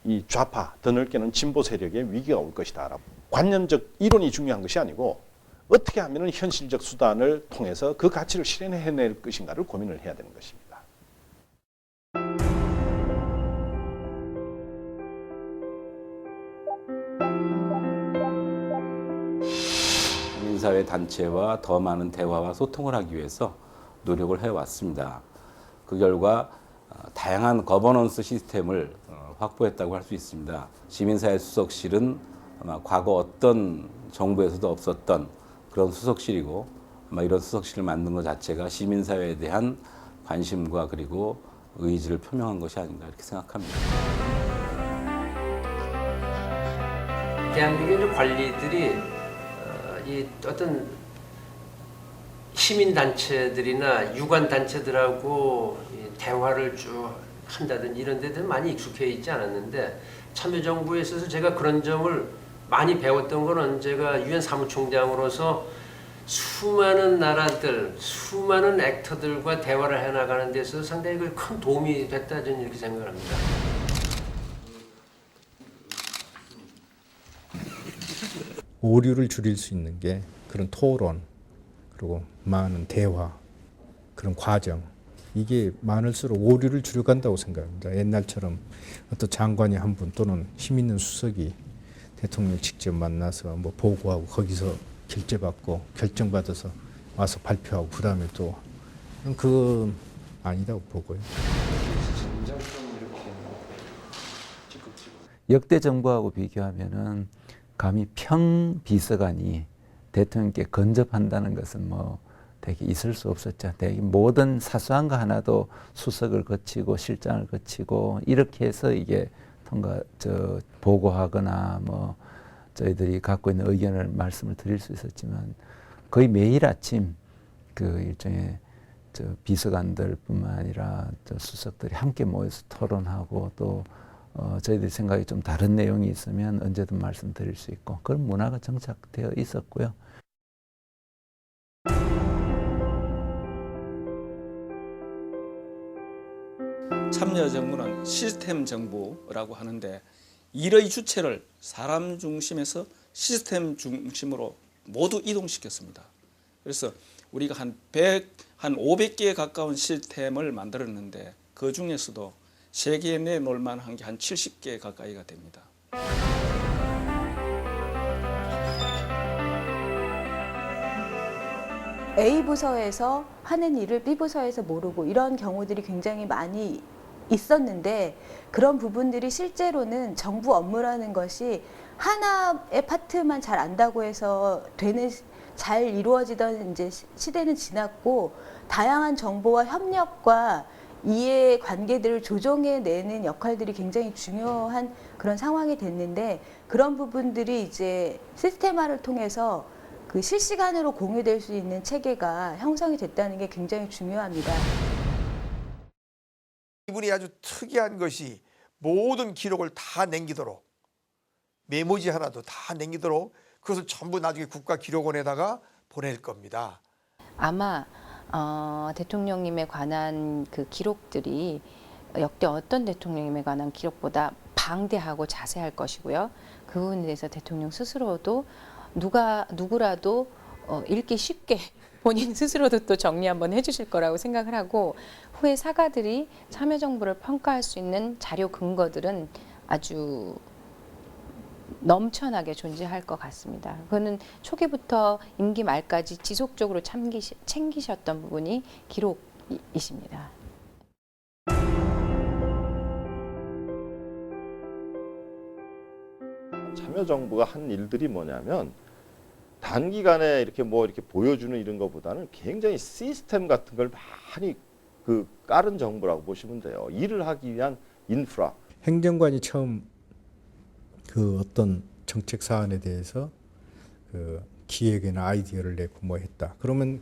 이 좌파 더 넓게는 진보 세력의 위기가 올 것이다. 관념적 이론이 중요한 것이 아니고 어떻게 하면 현실적 수단을 통해서 그 가치를 실현해낼 것인가를 고민을 해야 되는 것입니다. 시민사회 단체와 더 많은 대화와 소통을 하기 위해서 노력을 해왔습니다. 그 결과 다양한 거버넌스 시스템을 확보했다고 할 수 있습니다. 시민사회 수석실은 아마 과거 어떤 정부에서도 없었던 그런 수석실이고 아마 이런 수석실을 만든 것 자체가 시민사회에 대한 관심과 그리고 의지를 표명한 것이 아닌가 이렇게 생각합니다. 대한민국의 관리들이 이 어떤 시민단체들이나 유관단체들하고 대화를 쭉 한다든지 이런 데들 많이 익숙해 있지 않았는데 참여정부에 있어서 제가 그런 점을 많이 배웠던 거는 제가 유엔 사무총장으로서 수많은 나라들, 수많은 액터들과 대화를 해나가는 데 있어서 상당히 큰 도움이 됐다 저는 이렇게 생각을 합니다. 오류를 줄일 수 있는 게 그런 토론 그리고 많은 대화 그런 과정 이게 많을수록 오류를 줄여간다고 생각합니다. 옛날처럼 어떤 장관이 한 분 또는 힘 있는 수석이 대통령 직접 만나서 뭐 보고하고 거기서 결재받고 결정받아서 와서 발표하고 그 다음에 또 그건 아니라고 보고요. 역대 정부하고 비교하면은 감히 평비서관이 대통령께 건접한다는 것은 뭐 되게 있을 수 없었죠. 되게 모든 사소한 거 하나도 수석을 거치고 실장을 거치고 이렇게 해서 이게 보고하거나 뭐 저희들이 갖고 있는 의견을 말씀을 드릴 수 있었지만 거의 매일 아침 그 일종의 비서관들뿐만 아니라 수석들이 함께 모여서 토론하고 또 저희들 생각이 좀 다른 내용이 있으면 언제든 말씀드릴 수 있고 그런 문화가 정착되어 있었고요. 참여정부는 시스템 정부라고 하는데 일의 주체를 사람 중심에서 시스템 중심으로 모두 이동시켰습니다. 그래서 우리가 한 500개에 가까운 시스템을 만들었는데 그 중에서도 세계에 내놓을 만한 게 한 70개 가까이가 됩니다. A부서에서 하는 일을 B부서에서 모르고 이런 경우들이 굉장히 많이 있었는데 그런 부분들이 실제로는 정부 업무라는 것이 하나의 파트만 잘 안다고 해서 잘 이루어지던 이제 시대는 지났고 다양한 정보와 협력과 이해 관계들을 조정해내는 역할들이 굉장히 중요한 그런 상황이 됐는데 그런 부분들이 이제 시스템화를 통해서 그 실시간으로 공유될 수 있는 체계가 형성이 됐다는 게 굉장히 중요합니다. 이분이 아주 특이한 것이 모든 기록을 다 남기도록 메모지 하나도 다 남기도록 그것을 전부 나중에 국가기록원에다가 보낼 겁니다. 아마 대통령님에 관한 그 기록들이 역대 어떤 대통령님에 관한 기록보다 방대하고 자세할 것이고요. 그 부분에 대해서 대통령 스스로도 누구라도 읽기 쉽게 본인 스스로도 또 정리 한번 해주실 거라고 생각을 하고 후에 사가들이 참여정부를 평가할 수 있는 자료 근거들은 아주 넘쳐나게 존재할 것 같습니다. 그거는 초기부터 임기 말까지 지속적으로 챙기셨던 부분이 기록이십니다. 참여정부가 한 일들이 뭐냐면 단기간에 이렇게 보여주는 이런 것보다는 굉장히 시스템 같은 걸 많이 깔은 정부라고 보시면 돼요. 일을 하기 위한 인프라. 행정관이 처음 그 어떤 정책 사안에 대해서 그 기획이나 아이디어를 내고 뭐 했다. 그러면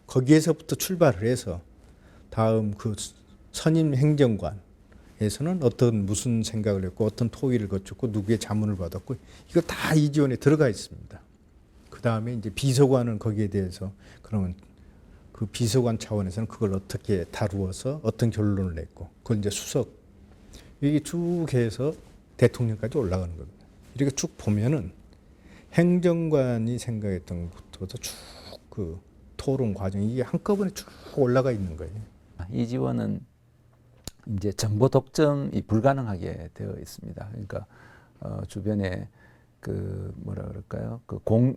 거기에서부터 출발을 해서 다음 그 선임 행정관에서는 무슨 생각을 했고 어떤 토의를 거쳤고 누구의 자문을 받았고 이거 다 이지원에 들어가 있습니다. 그 다음에 이제 비서관은 거기에 대해서 그러면 그 비서관 차원에서는 그걸 어떻게 다루어서 어떤 결론을 냈고 그걸 이제 수석 이게 쭉 해서 대통령까지 올라가는 겁니다. 이렇게 쭉 보면은 행정관이 생각했던 것부터 쭉 그 토론 과정이 이게 한꺼번에 쭉 올라가 있는 거예요. 이지원은 이제 정보 독점이 불가능하게 되어 있습니다. 그러니까 주변에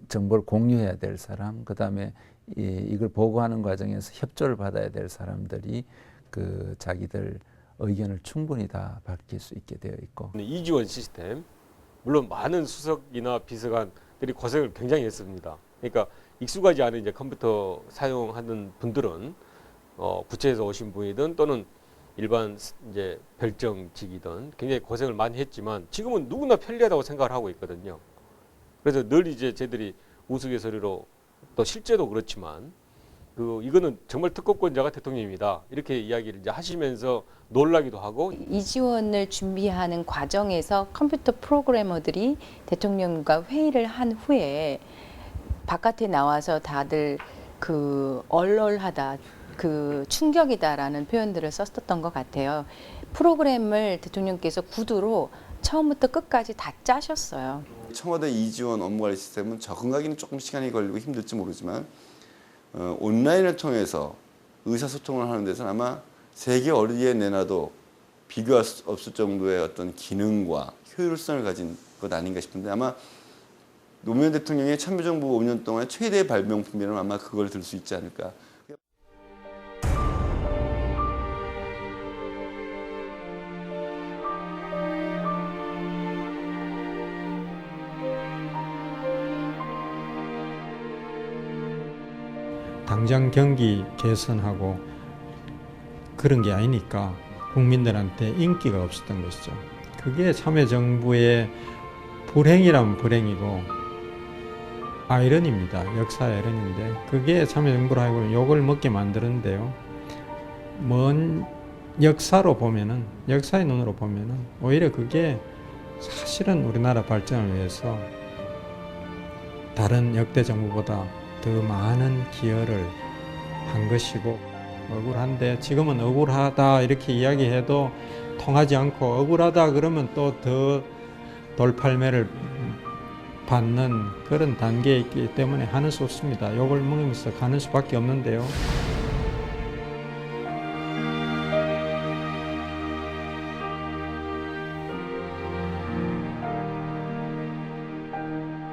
정보를 공유해야 될 사람, 그 다음에 이걸 보고하는 과정에서 협조를 받아야 될 사람들이 자기들 의견을 충분히 다 밝힐 수 있게 되어 있고. 이지원 시스템, 물론 많은 수석이나 비서관들이 고생을 굉장히 했습니다. 그러니까 익숙하지 않은 이제 컴퓨터 사용하는 분들은 부처에서 오신 분이든 또는 일반 이제 별정직이든 굉장히 고생을 많이 했지만 지금은 누구나 편리하다고 생각을 하고 있거든요. 그래서 늘 이제 저희들이 우스갯소리로 또 실제도 그렇지만 이거는 정말 특권권자가 대통령입니다. 이렇게 이야기를 이제 하시면서 놀라기도 하고. 이지원을 준비하는 과정에서 컴퓨터 프로그래머들이 대통령과 회의를 한 후에 바깥에 나와서 다들 얼얼하다, 충격이다라는 표현들을 썼었던 것 같아요. 프로그램을 대통령께서 구두로 처음부터 끝까지 다 짜셨어요. 청와대 이지원 업무관리 시스템은 적응하기는 조금 시간이 걸리고 힘들지 모르지만 온라인을 통해서 의사소통을 하는 데서는 아마 세계 어디에 내놔도 비교할 수 없을 정도의 어떤 기능과 효율성을 가진 것 아닌가 싶은데 아마 노무현 대통령의 참여정부 5년 동안 최대의 발명품이라면 아마 그걸 들 수 있지 않을까. 당장 경기 개선하고 그런 게 아니니까 국민들한테 인기가 없었던 것이죠. 그게 참여정부의 불행이라면 불행이고 아이러니입니다. 역사 아이러니인데 그게 참여정부로 하여금 욕을 먹게 만드는데요. 먼 역사의 눈으로 보면은 오히려 그게 사실은 우리나라 발전을 위해서 다른 역대 정부보다 더 많은 기여를 한 것이고 억울한데 지금은 억울하다 이렇게 이야기해도 통하지 않고 억울하다 그러면 또 더 돌팔매를 받는 그런 단계에 있기 때문에 하는 수 없습니다. 욕을 먹으면서 가는 수밖에 없는데요.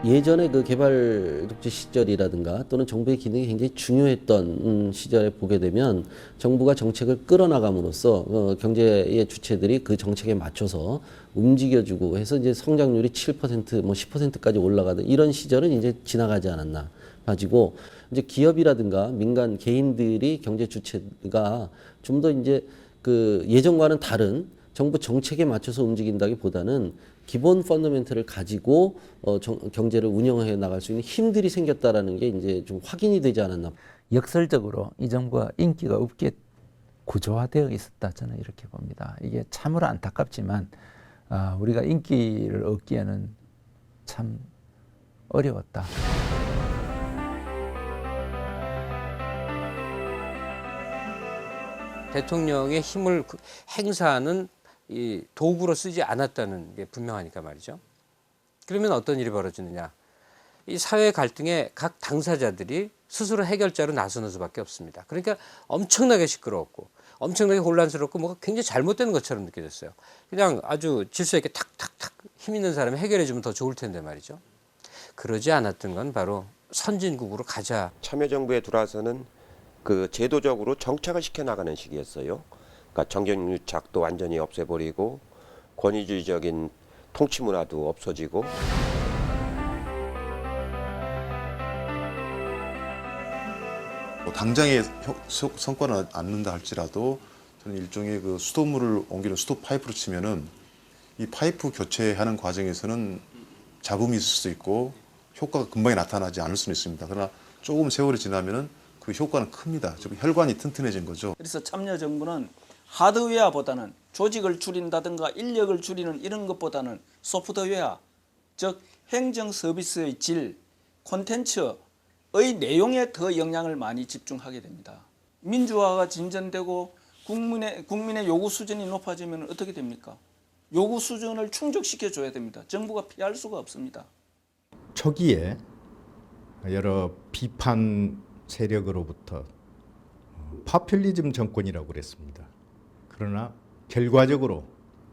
예전에 그 개발 독재 시절이라든가 또는 정부의 기능이 굉장히 중요했던 시절에 보게 되면 정부가 정책을 끌어나감으로써 경제의 주체들이 그 정책에 맞춰서 움직여주고 해서 이제 성장률이 7% 뭐 10%까지 올라가던 이런 시절은 이제 지나가지 않았나 가지고 이제 기업이라든가 민간 개인들이 경제 주체가 좀 더 이제 그 예전과는 다른 정부 정책에 맞춰서 움직인다기보다는 기본 펀더멘트를 가지고 경제를 운영해 나갈 수 있는 힘들이 생겼다라는 게 이제 좀 확인이 되지 않았나. 역설적으로 이 정부가 인기가 없게 구조화되어 있었다, 저는 이렇게 봅니다. 이게 참으로 안타깝지만 우리가 인기를 얻기에는 참 어려웠다. 대통령의 힘을 행사하는 이 도구로 쓰지 않았다는 게 분명하니까 말이죠. 그러면 어떤 일이 벌어지느냐. 이 사회 갈등에 각 당사자들이 스스로 해결자로 나서는 수밖에 없습니다. 그러니까 엄청나게 시끄러웠고 엄청나게 혼란스럽고 뭐가 굉장히 잘못된 것처럼 느껴졌어요. 그냥 아주 질서 있게 탁탁탁 힘 있는 사람이 해결해 주면 더 좋을 텐데 말이죠. 그러지 않았던 건 바로 선진국으로 가자. 참여정부에 들어와서는 그 제도적으로 정착을 시켜나가는 시기였어요. 그러니까 정경유착도 완전히 없애버리고 권위주의적인 통치 문화도 없어지고. 당장의 성과는 않는다 할지라도 저는 일종의 그 수돗물을 옮기는 수도 파이프로 치면은 이 파이프 교체하는 과정에서는 잡음이 있을 수 있고 효과가 금방 나타나지 않을 수는 있습니다. 그러나 조금 세월이 지나면은 그 효과는 큽니다. 좀 혈관이 튼튼해진 거죠. 그래서 참여정부는 하드웨어보다는 조직을 줄인다든가 인력을 줄이는 이런 것보다는 소프트웨어, 즉 행정 서비스의 질, 콘텐츠의 내용에 더 영향을 많이 집중하게 됩니다. 민주화가 진전되고 국민의 요구 수준이 높아지면 어떻게 됩니까? 요구 수준을 충족시켜줘야 됩니다. 정부가 피할 수가 없습니다. 초기에 여러 비판 세력으로부터 파퓰리즘 정권이라고 그랬습니다. 그러나 결과적으로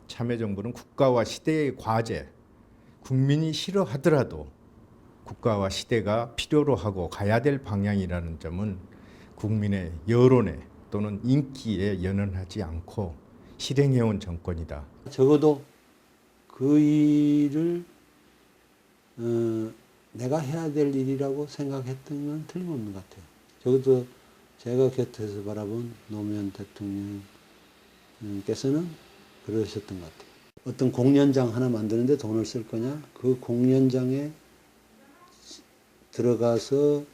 참여정부는 국가와 시대의 과제, 국민이 싫어하더라도 국가와 시대가 필요로 하고 가야 될 방향이라는 점은 국민의 여론에 또는 인기에 연연하지 않고 실행해온 정권이다. 적어도 그 일을 내가 해야 될 일이라고 생각했던 건 틀림없는 것 같아요. 적어도 제가 곁에서 바라본 노무현 대통령께서는 그러셨던 것 같아요. 어떤 공연장 하나 만드는데 돈을 쓸 거냐? 그 공연장에 들어가서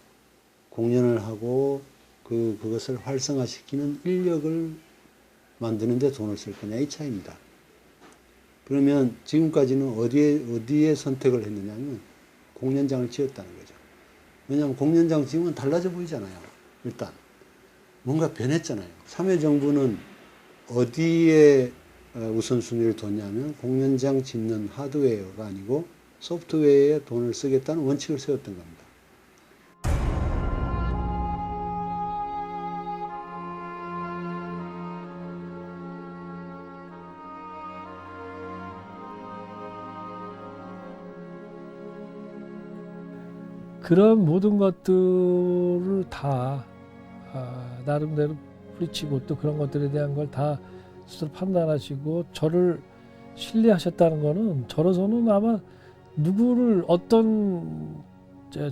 공연을 하고 그것을 활성화시키는 인력을 만드는데 돈을 쓸 거냐 이 차이입니다. 그러면 지금까지는 어디에 선택을 했느냐면 공연장을 지었다는 거죠. 왜냐하면 공연장 지으면 달라져 보이잖아요. 일단 뭔가 변했잖아요. 참여정부는 어디에 우선순위를 뒀냐면 공연장 짓는 하드웨어가 아니고 소프트웨어에 돈을 쓰겠다는 원칙을 세웠던 겁니다. 그런 모든 것들을 다 나름대로 뿌리치고 또 그런 것들에 대한 걸 다 스스로 판단하시고 저를 신뢰하셨다는 거는 저로서는 아마 누구를 어떤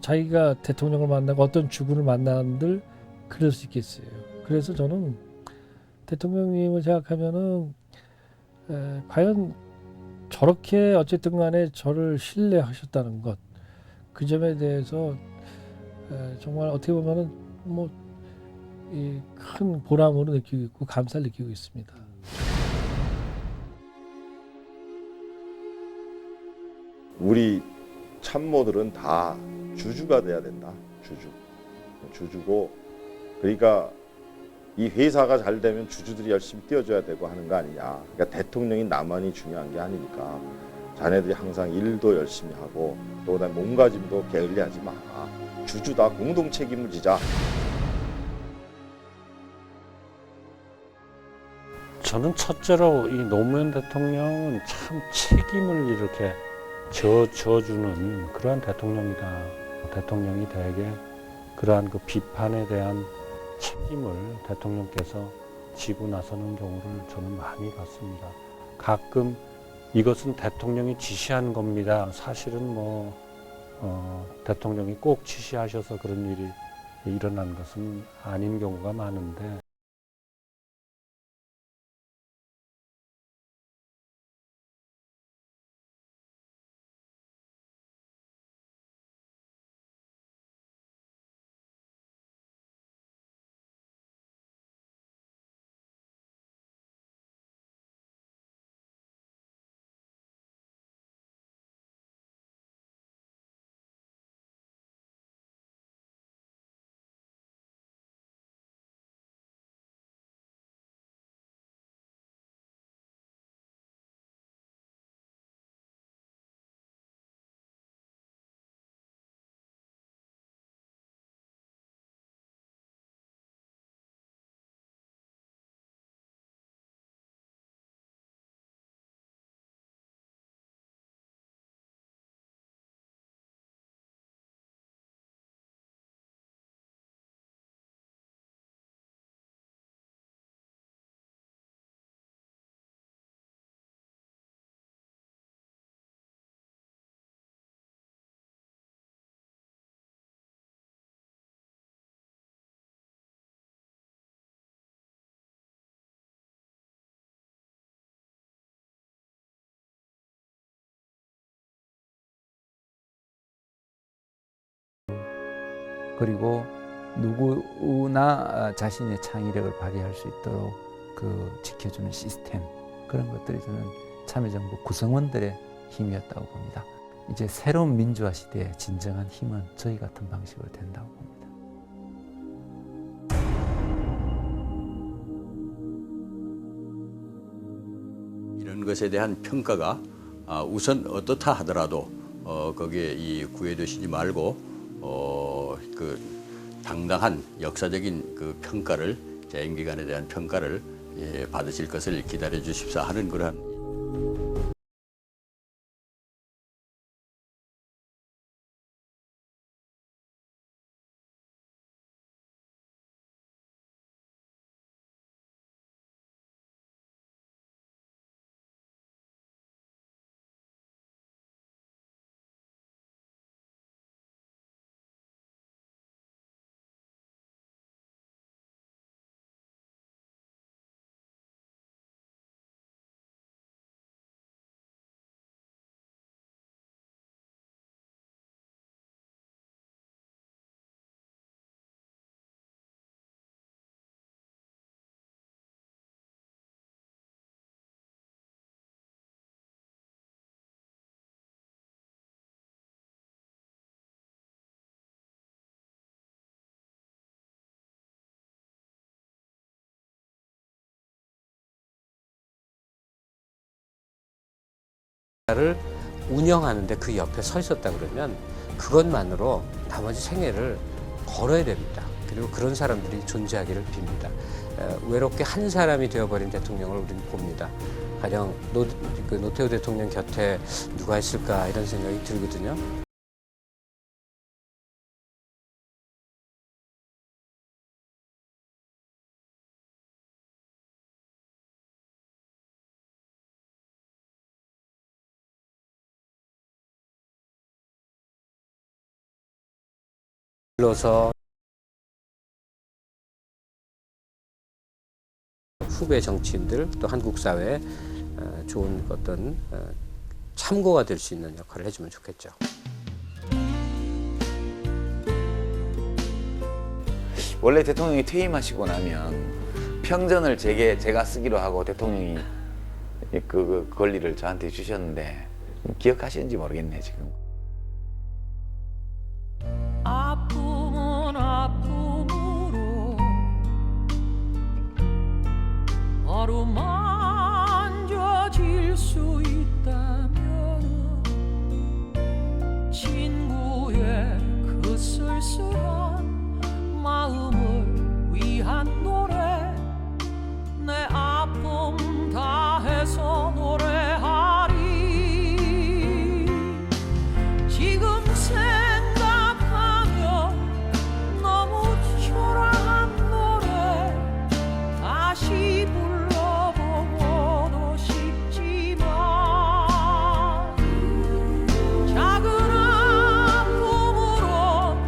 자기가 대통령을 만나고 어떤 주군을 만나는들 그럴 수 있겠어요. 그래서 저는 대통령님을 생각하면은 과연 저렇게 어쨌든 간에 저를 신뢰하셨다는 것, 그 점에 대해서 정말 어떻게 보면은 뭐 큰 보람으로 느끼고 있고 감사를 느끼고 있습니다. 우리 참모들은 다 주주가 돼야 된다. 주주고 그러니까 이 회사가 잘 되면 주주들이 열심히 뛰어줘야 되고 하는 거 아니냐. 그러니까 대통령이 나만이 중요한 게 아니니까 자네들이 항상 일도 열심히 하고 또 그다음에 몸가짐도 게을리하지 마. 주주다. 공동 책임을 지자. 저는 첫째로 이 노무현 대통령은 참 책임을 이렇게 져주는 그러한 대통령이다. 대통령이 대개 그러한 그 비판에 대한 책임을 대통령께서 지고 나서는 경우를 저는 많이 봤습니다. 가끔 이것은 대통령이 지시한 겁니다. 사실은 대통령이 꼭 지시하셔서 그런 일이 일어난 것은 아닌 경우가 많은데 그리고 누구나 자신의 창의력을 발휘할 수 있도록 그 지켜주는 시스템, 그런 것들이 저는 참여정부 구성원들의 힘이었다고 봅니다. 이제 새로운 민주화 시대의 진정한 힘은 저희 같은 방식으로 된다고 봅니다. 이런 것에 대한 평가가 우선 어떻다 하더라도 거기에 이 구애되시지 말고 그 당당한 역사적인 그 평가를, 재임 기간에 대한 평가를 받으실 것을 기다려 주십사 하는 그러한. 를 운영하는데 그 옆에 서 있었다 그러면 그것만으로 나머지 생애를 걸어야 됩니다. 그리고 그런 사람들이 존재하기를 빕니다. 외롭게 한 사람이 되어버린 대통령을 우리는 봅니다. 가령 노태우 대통령 곁에 누가 있을까 이런 생각이 들거든요. 불러서 후배 정치인들 또 한국 사회에 좋은 어떤 참고가 될 수 있는 역할을 해주면 좋겠죠. 원래 대통령이 퇴임하시고 나면 평전을 제가 쓰기로 하고 대통령이 그 권리를 저한테 주셨는데 기억하시는지 모르겠네 지금. 아픔은 아픔으로 어루만져질 수 있다면 친구의 그 쓸쓸한 마음을 위한 노래 내 아픔 다해서 노래하리 지금 다시 불러보고도 싶지만 작은 아픔으로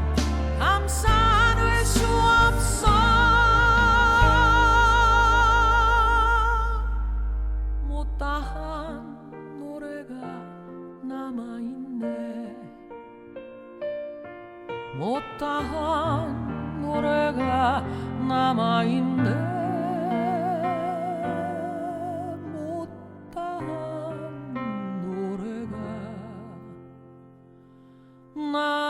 감싸낼 수 없어 못다한 노래가 남아있네 못다한 노래가 남아있네 나